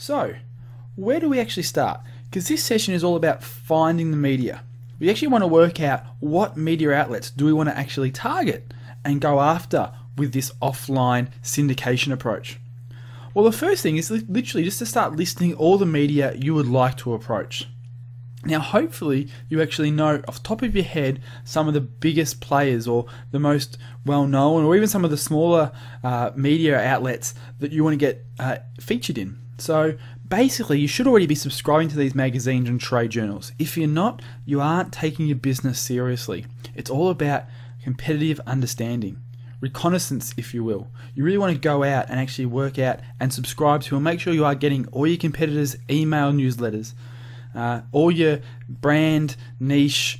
So, where do we actually start? Because this session is all about finding the media. We actually want to work out what media outlets do we want to actually target and go after with this offline syndication approach. Well, the first thing is literally just to start listing all the media you would like to approach. Now, hopefully you actually know off the top of your head some of the biggest players or the most well-known, or even some of the smaller media outlets that you want to get featured in. So basically you should already be subscribing to these magazines and trade journals. If you're not, you aren't taking your business seriously. It's all about competitive understanding, reconnaissance if you will. You really want to go out and actually work out and subscribe to and make sure you are getting all your competitors' email newsletters, all your brand, niche,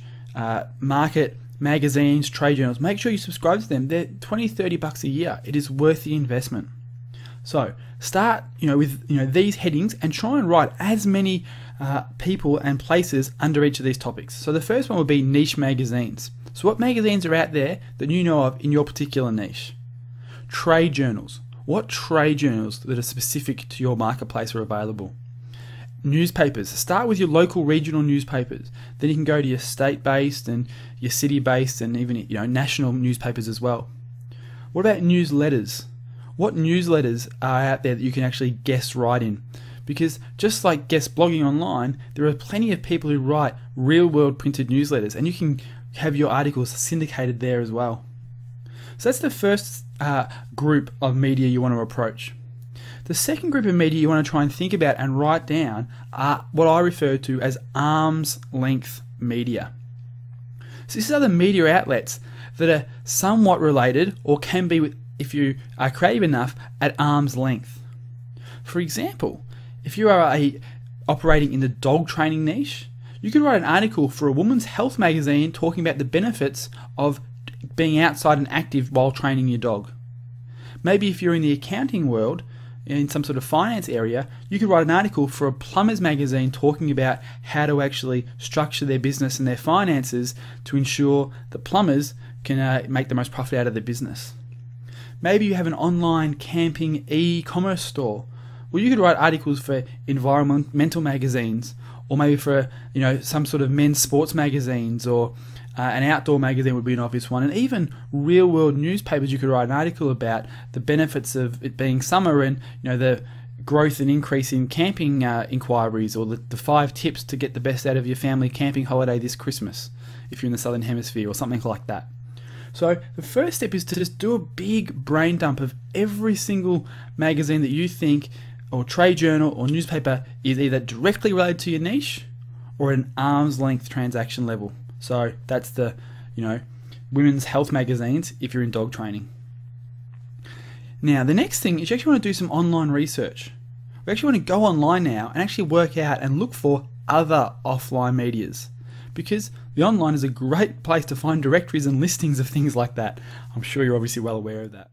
market magazines, trade journals. Make sure you subscribe to them. They're $20-30 a year. It is worth the investment. So start with these headings and try and write as many people and places under each of these topics. So the first one would be niche magazines. So what magazines are out there that you know of in your particular niche? Trade journals. What trade journals that are specific to your marketplace are available? Newspapers. Start with your local regional newspapers. Then you can go to your state-based and your city-based and even national newspapers as well. What about newsletters? What newsletters are out there that you can actually guest write in? Because just like guest blogging online, there are plenty of people who write real-world printed newsletters, and you can have your articles syndicated there as well. So that's the first group of media you want to approach. The second group of media you want to try and think about and write down are what I refer to as arm's length media. So these are the media outlets that are somewhat related or can be, if you are creative enough, at arm's length. For example, if you are operating in the dog training niche, you could write an article for a woman's health magazine talking about the benefits of being outside and active while training your dog. Maybe if you're in the accounting world, in some sort of finance area, you could write an article for a plumber's magazine talking about how to actually structure their business and their finances to ensure that plumbers can make the most profit out of their business. Maybe you have an online camping e-commerce store. Well, you could write articles for environmental magazines, or maybe for some sort of men's sports magazines, or an outdoor magazine would be an obvious one. And even real-world newspapers, you could write an article about the benefits of it being summer and the growth and increase in camping inquiries, or the 5 tips to get the best out of your family camping holiday this Christmas, if you're in the Southern Hemisphere, or something like that. So the first step is to just do a big brain dump of every single magazine that you think, or trade journal or newspaper, is either directly related to your niche or at an arm's length transaction level. So that's the women's health magazines if you're in dog training. Now the next thing is you actually want to do some online research. We actually want to go online now and actually work out and look for other offline medias, because the online is a great place to find directories and listings of things like that. I'm sure you're obviously well aware of that.